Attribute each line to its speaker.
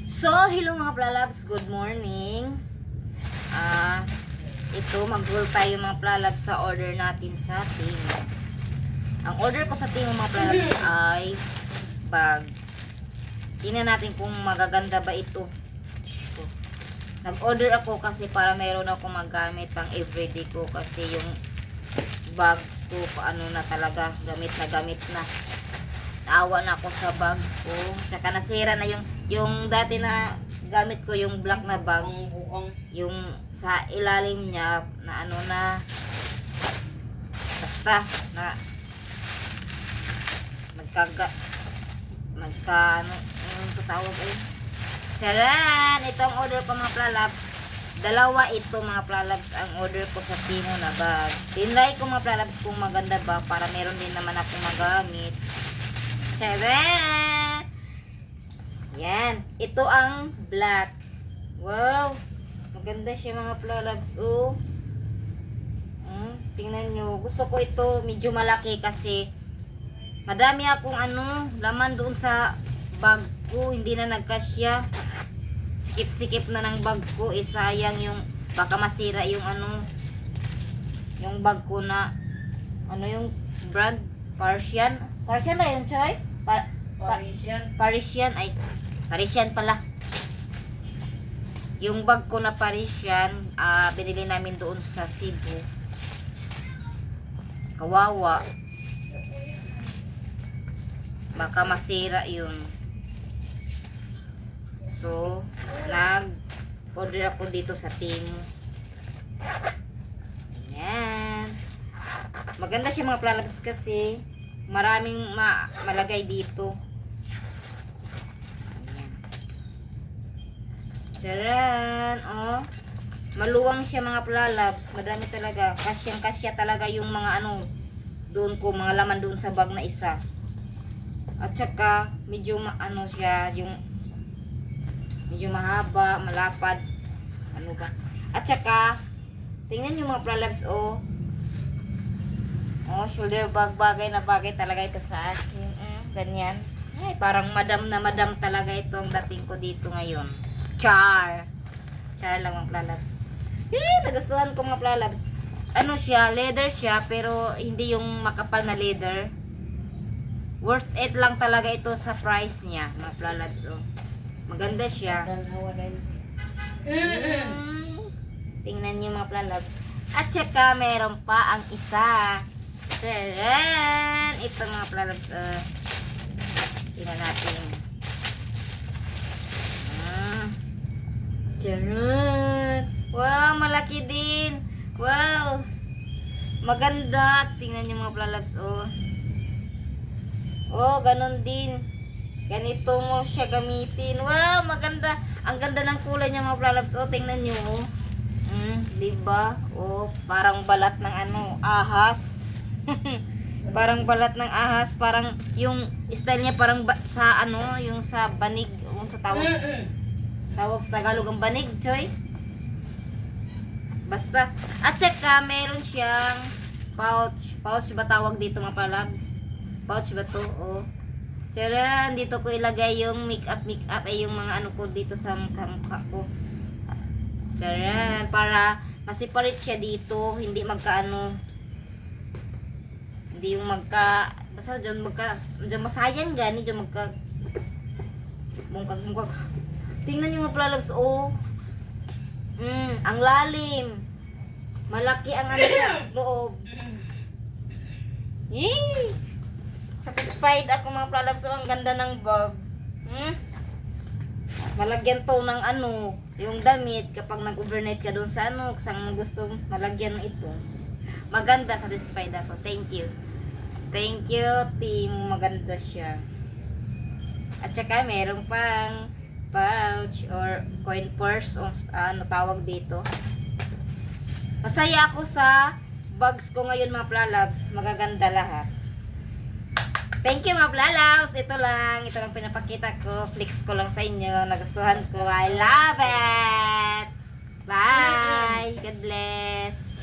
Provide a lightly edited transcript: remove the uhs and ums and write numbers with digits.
Speaker 1: So, hello mga plalabs, good morning. Ito, mag-roll tayo mga plalabs sa order natin sa Timo. Ang order ko sa Timo mga plalabs ay bag. Tingnan natin kung magaganda ba ito. Nag-order ako kasi para meron ako magamit pang everyday ko kasi yung bag ko paano na talaga, gamit na. Naawa na ako sa bag ko. Tsaka nasira na yung dati na gamit ko, yung black na bag. Yung sa ilalim niya na ano na basta na ano yung tawag ay charan. Ito ang order ko mga plalabs. Dalawa ito mga plalabs ang order ko sa Timo na bag. Tinry ko mga plalabs kung maganda ba para meron din naman akong magamit. Charan! Yan. Ito ang black. Wow! Maganda siya mga plalabs. Oh. Tingnan nyo. Gusto ko ito medyo malaki kasi madami akong laman doon sa bag ko. Hindi na nagkasya. Sikip-sikip na ng bag ko. Sayang yung baka masira yung yung bag ko na yung brand Parisian. Parisian ba yun, Choy? Parisian. Ay, Parisian pala. Yung bag ko na Parisian, binili namin doon sa Cebu. Kawawa. Baka masira yun. So, nag-order ako dito sa Timo. Ayan. Maganda siya mga plalabs kasi maraming malagay dito. Ayan. Charan! Oh. Maluwang siya mga plalabs. Madami talaga. Kasyang-kasya talaga yung mga doon ko, mga laman doon sa bag na isa. At saka, medyo siya, yung medyo mahaba, malapad. Ano ba? At saka, tingnan yung mga plalabs, oh. Oh, shoulder bag, bagay na bagay talaga ito sa akin. Ganyan. Ay, parang madam na madam talaga ito ang dating ko dito ngayon. Char lang mga plalabs. Nagustuhan ko mga plalabs. Ano siya, leather siya, pero hindi yung makapal na leather. Worth it lang talaga ito sa price niya, mga plalabs. Oh. Maganda siya. Tingnan niyo mga plalabs. At saka meron pa ang isa. Charan! Ito mga plalabs. Tingnan natin. Charan! Wow, malaki din. Wow! Maganda. Tingnan niyo mga plalabs. Oh, ganun din. Ganito mo siya gamitin. Wow, maganda. Ang ganda ng kulay niya mga plalabs. Oh, tingnan niyo. Diba? Oh, parang balat ng ahas. Parang balat ng ahas, parang yung style niya parang sa yung sa banig, tawag sa Tagalog ang banig, Choy. Basta. At saka meron siyang pouch ba tawag dito mga palabs? Pouch ba to? Oh. Tara, dito ko ilagay yung makeup ay yung mga ko dito sa mukha ko. Tara, para masipalit siya dito, hindi hindi yung basta dyan masayang gani dyan mungkag. Tingnan nyo mga plalabs, oh. Ang lalim. Malaki ang sa loob. Yay! Satisfied ako mga plalabs, oh. Ang ganda ng bag. Malagyan to ng yung damit kapag nag-overnight ka doon sa kusang gusto malagyan ito. Maganda, satisfied ako. Thank you, Timo. Maganda siya. At saka meron pang pouch or coin purse o tawag dito. Masaya ako sa bags ko ngayon mga plalabs. Magaganda lahat. Thank you mga plalabs. Ito lang pinapakita ko. Flex ko lang sa inyo. Nagustuhan ko. I love it. Bye. God bless.